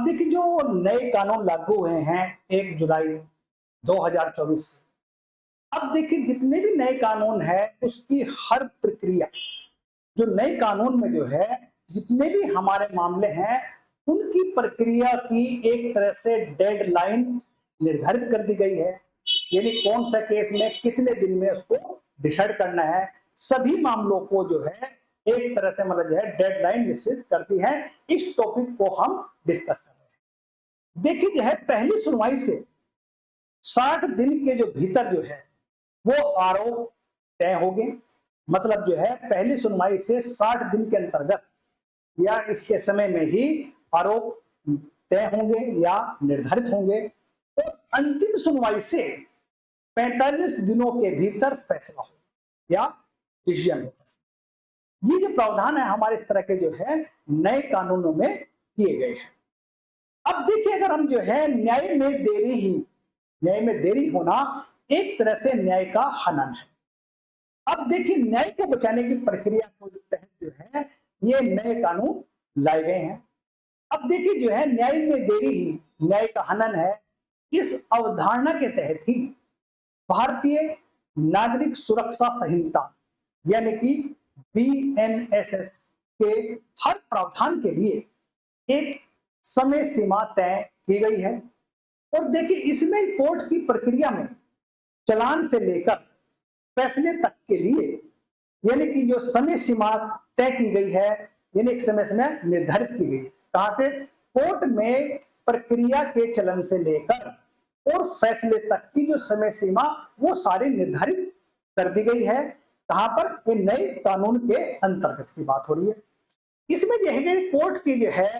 देखिए जो नए कानून लागू हुए हैं 1 जुलाई 2024 से, अब देखिए जितने भी नए कानून हैं उसकी हर प्रक्रिया, जो नए कानून में जो है जितने भी हमारे मामले हैं उनकी प्रक्रिया की एक तरह से डेडलाइन निर्धारित कर दी गई है। यानी कौन सा केस में कितने दिन में उसको डिसाइड करना है, सभी मामलों को जो है एक तरह से मतलब जो है डेडलाइन निश्चित करती है। इस टॉपिक को हम डिस्कस कर रहे हैं। देखिए जो है पहली सुनवाई से 60 दिन के जो भीतर जो है वो आरोप तय हो गए। मतलब जो है पहली सुनवाई से 60 दिन के अंतर्गत या इसके समय में ही आरोप तय होंगे या निर्धारित होंगे और अंतिम सुनवाई से 45 दिनों के भीतर फैसला हो या डिसीजन हो। ये जो प्रावधान है हमारे इस तरह के जो है नए कानूनों में किए गए हैं। अब देखिए अगर हम जो है न्याय में देरी होना एक तरह से न्याय का हनन है। अब देखिए न्याय को बचाने की प्रक्रिया को तहत जो है ये नए कानून लाए गए हैं। अब देखिए जो है न्याय में देरी ही न्याय का हनन है, इस अवधारणा के तहत ही भारतीय नागरिक सुरक्षा संहिता यानी कि BNSS के हर प्रावधान के लिए एक समय सीमा तय की गई है। और देखिए इसमें कोर्ट की प्रक्रिया में चालान से लेकर फैसले तक के लिए यानी कि जो समय सीमा तय की गई है, यानी एक समय सीमा निर्धारित की गई है। कहां से? कोर्ट में प्रक्रिया के चलन से लेकर और फैसले तक की जो समय सीमा वो सारी निर्धारित कर दी गई है। कहां पर? ये नए कानून के अंतर्गत की बात हो रही है। इसमें जो है कोर्ट की जो है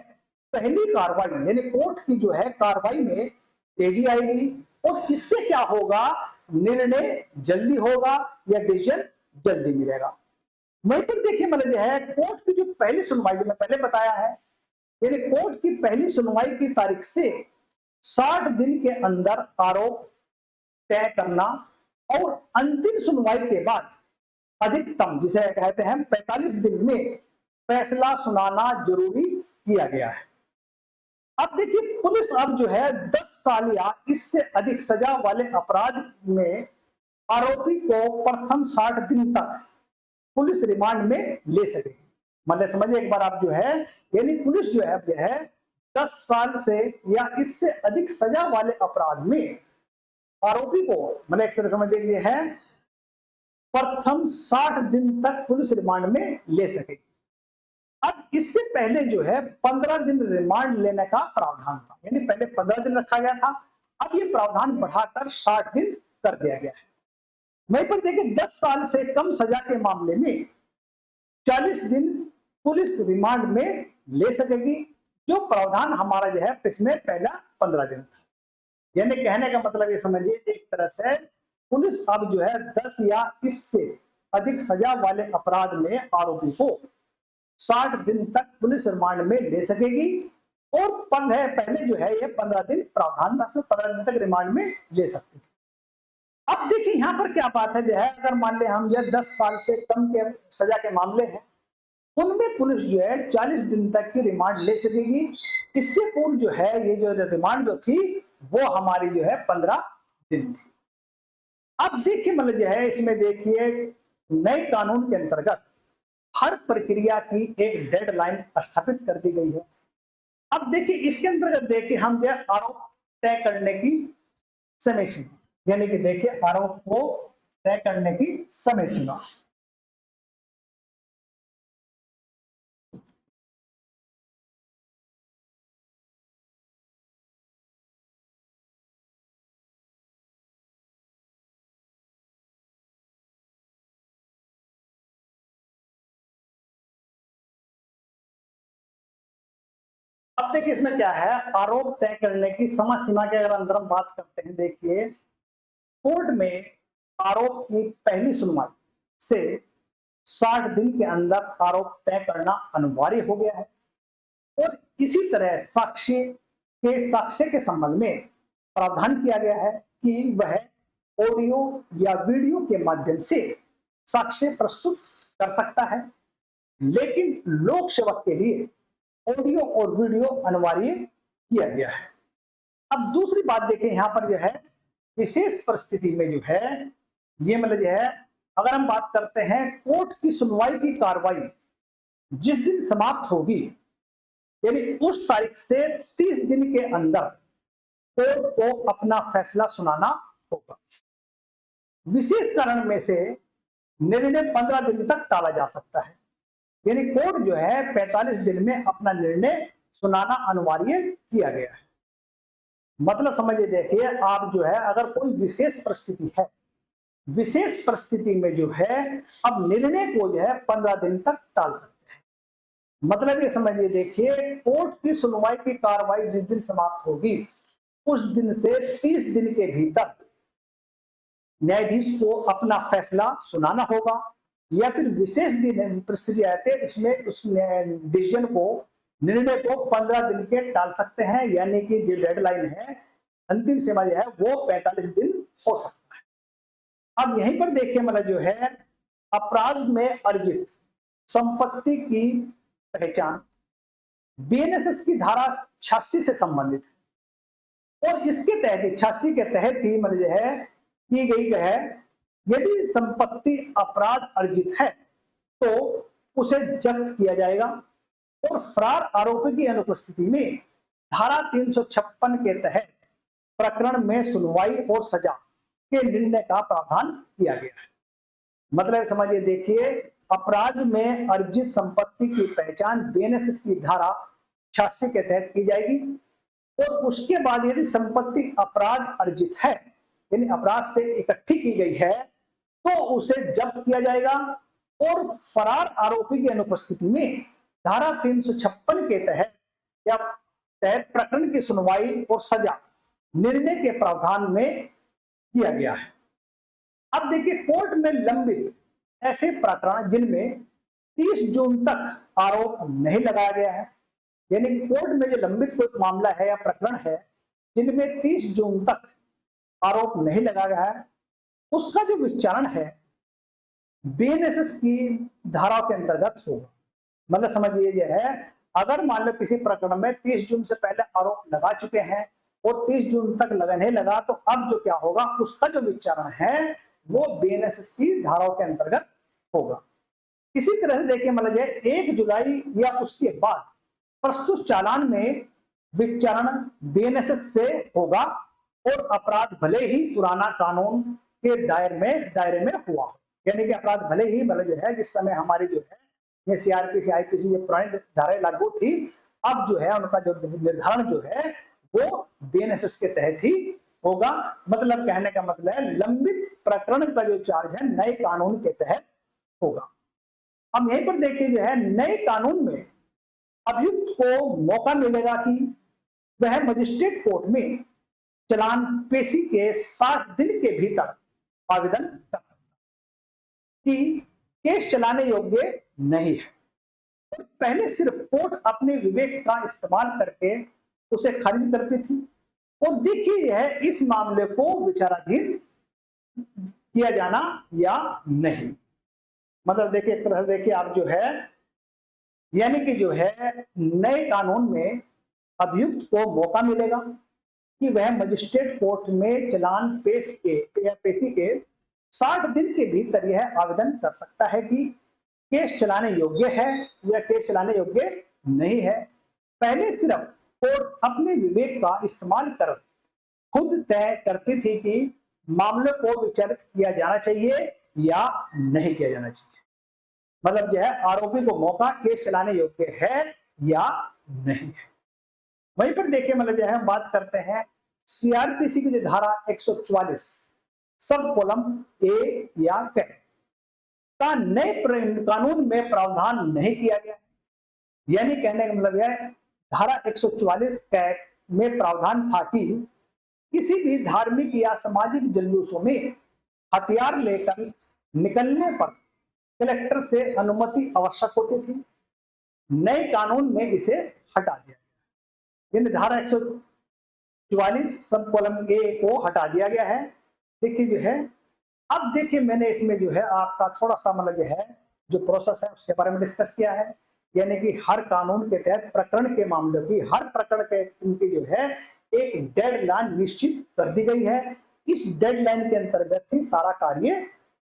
पहली कार्रवाई यानी कोर्ट की जो है कार्रवाई में तेजी आएगी और इससे क्या होगा, निर्णय जल्दी होगा या डिसीजन जल्दी मिलेगा। वहीं पर देखिए मतलब जो है कोर्ट की जो पहली सुनवाई जो मैं पहले बताया है, यानी कोर्ट की पहली सुनवाई की तारीख से 60 दिन के अंदर आरोप तय करना और अंतिम सुनवाई के बाद अधिकतम जिसे कहते हैं 45 दिन में फैसला सुनाना जरूरी किया गया है। अब देखिए पुलिस अब जो है 10 साल या इससे अधिक सजा वाले अपराध में आरोपी को प्रथम 60 दिन तक पुलिस रिमांड में ले सकेगी। मतलब समझिए एक बार आप जो है यानी पुलिस जो है 10 साल से या इससे अधिक सजा वाले अपराध में आरोपी को मतलब एक तरह समझ लीजिए है प्रथम 60 दिन तक पुलिस रिमांड में ले सकेगी। अब इससे पहले जो है 15 दिन रिमांड लेने का प्रावधान था, यानी पहले 15 दिन रखा गया था, अब ये प्रावधान बढ़ाकर 60 दिन कर दिया गया है। वहीं पर देखिए 10 साल से कम सजा के मामले में 40 दिन पुलिस रिमांड में ले सकेगी। जो प्रावधान हमारा जो है इसमें पहला 15 दिन था। यानी कहने का मतलब ये समझिए एक तरह से पुलिस अब जो है 10 या इससे अधिक सजा वाले अपराध में आरोपी को 60 दिन तक पुलिस रिमांड में ले सकेगी और पहले जो है ये 15 दिन प्रावधान था, 15 दिन तक रिमांड में ले सकती थी। अब देखिए यहाँ पर क्या बात है जो है अगर मान ले हम ये 10 साल से कम के सजा के मामले हैं उनमें पुलिस जो है 40 दिन तक की रिमांड ले सकेगी। इससे पूर्व जो है ये जो रिमांड जो थी वो हमारी जो है 15 दिन थी। अब देखिए मतलब जो है इसमें देखिए नए कानून के अंतर्गत हर प्रक्रिया की एक डेडलाइन स्थापित कर दी गई है। अब देखिए इसके अंतर्गत देखिए हम जो आरोप तय करने की समय सीमा यानी कि देखिए आरोप को तय करने की समय सीमा। अब देखिए इसमें क्या है आरोप तय करने की समय सीमा के अगर अंदर हम बात करते हैं, देखिए कोर्ट में आरोप की पहली सुनवाई से 60 दिन के अंदर आरोप तय करना अनिवार्य हो गया है और इसी तरह साक्ष्य के संबंध में प्रावधान किया गया है कि वह ऑडियो या वीडियो के माध्यम से साक्ष्य प्रस्तुत कर सकता है, लेकिन लोक सेवक के लिए ऑडियो और वीडियो अनिवार्य किया गया है। अब दूसरी बात देखें, यहां पर जो है विशेष परिस्थिति में जो है ये मतलब जो है, अगर हम बात करते हैं कोर्ट की सुनवाई की कार्रवाई जिस दिन समाप्त होगी, यानी उस तारीख से 30 दिन के अंदर कोर्ट को अपना फैसला सुनाना होगा। विशेष कारण में से निर्णय 15 दिन तक टाला जा सकता है, यानी कोर्ट जो है 45 दिन में अपना निर्णय सुनाना अनिवार्य किया गया है। मतलब समझिए, देखिए आप जो है अगर कोई विशेष परिस्थिति है, विशेष परिस्थिति में जो है अब निर्णय को जो है 15 दिन तक टाल सकते हैं। मतलब ये समझिए, देखिए कोर्ट की सुनवाई की कार्रवाई जिस दिन समाप्त होगी उस दिन से 30 दिन के भीतर न्यायाधीश को अपना फैसला सुनाना होगा, या फिर विशेष दिन परिस्थिति आते हैं इसमें उस डिसीजन को, निर्णय को 15 दिन के टाल सकते हैं, यानी कि जो डेडलाइन है, अंतिम सीमा जो है वो 45 दिन हो सकता है। अब यहीं पर देखिए मतलब जो है अपराध में अर्जित संपत्ति की पहचान बीएनएसएस की धारा 86 से संबंधित है, और इसके तहत 86 के तहत ही मतलब जो है की गई है, यदि संपत्ति अपराध अर्जित है तो उसे जब्त किया जाएगा, और फरार आरोपी की अनुपस्थिति में धारा 356 के तहत प्रकरण में सुनवाई और सजा के निर्णय का प्रावधान किया गया है। मतलब समझिए, देखिए अपराध में अर्जित संपत्ति की पहचान बीएनएस की धारा 86 के तहत की जाएगी, और उसके बाद यदि संपत्ति अपराध अर्जित है, यानी अपराध से इकट्ठी की गई है, तो उसे जब्त किया जाएगा, और फरार आरोपी की अनुपस्थिति में धारा 356 के तहत या तहत प्रकरण की सुनवाई और सजा निर्णय के प्रावधान में किया गया है। अब देखिए कोर्ट में लंबित ऐसे प्रकरण जिनमें 30 जून तक आरोप नहीं लगाया गया है, यानी कोर्ट में जो लंबित कोई मामला है या प्रकरण है जिनमें 30 जून तक आरोप नहीं लगाया गया है, उसका जो विचारण है बीएनएसएस की धाराओं के अंतर्गत होगा। मतलब समझिए ये है, अगर मान लो किसी प्रकरण में 30 जून से पहले आरोप लगा चुके हैं और 30 जून तक नहीं लगा, तो अब जो क्या होगा उसका जो विचारण है वो बीएनएसएस की धाराओं के अंतर्गत होगा। इसी तरह से देखिए मतलब 1 जुलाई या उसके बाद प्रस्तुत चालान में विचारण बीएनएसएस से होगा, और अपराध भले ही पुराना कानून के दायरे में हुआ, यानी कि अपराध भले ही मतलब जो है जिस समय हमारी जो है ये सीआरपीसी आईपीसी जो पुरानी धाराएं लागू थी, अब जो है उनका जो निर्धारण जो है वो बीएनएसएस के तहत ही होगा। मतलब कहने का मतलब है लंबित प्रकरण का जो चार्ज है नए कानून के तहत होगा। अब यहीं पर देखिए जो है नए कानून में अभियुक्त को मौका मिलेगा कि वह मजिस्ट्रेट कोर्ट में चालान पेशी के 60 दिन के भीतर आवेदन कर सकता कि केस चलाने योग्य नहीं है। पहले सिर्फ कोर्ट अपने विवेक का इस्तेमाल करके उसे खारिज करती थी, और देखिए यह इस मामले को विचाराधीन किया जाना या नहीं। मतलब देखिए एक तरह से देखिए आप जो है, यानी कि जो है नए कानून में अभियुक्त को मौका मिलेगा कि वह मजिस्ट्रेट कोर्ट में चालान पेशी के 60 दिन के भीतर यह आवेदन कर सकता है कि केस चलाने योग्य है या केस चलाने योग्य नहीं है। पहले सिर्फ कोर्ट अपने विवेक का इस्तेमाल कर खुद तय करती थी कि मामले को विचारित किया जाना चाहिए या नहीं किया जाना चाहिए। मतलब जो है आरोपी को मौका केस चलाने योग्य है या नहीं है। वहीं पर देखिए मतलब जो है हम बात करते हैं सीआरपीसी की जो धारा 144 सब कॉलम ए या के का नए कानून में प्रावधान नहीं किया गया, यानी कहने का मतलब है धारा 144 में प्रावधान था कि किसी भी धार्मिक या सामाजिक जुलूसों में हथियार लेकर निकलने पर कलेक्टर से अनुमति आवश्यक होती थी। नए कानून में इसे हटा दिया गया, यानी धारा 144 सब कॉलम ए को हटा दिया गया है। देखिए जो है अब देखिए मैंने इसमें जो है आपका थोड़ा सा मतलब जो है जो प्रोसेस है उसके बारे में डिस्कस किया है। यानी कि हर कानून के तहत प्रकरण के मामलों की हर प्रकरण के इनकी जो है एक डेडलाइन निश्चित कर दी गई है। इस डेडलाइन के अंतर्गत ही सारा कार्य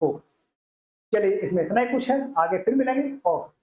होगा। चलिए इसमें इतना ही कुछ है, आगे फिर मिलेंगे और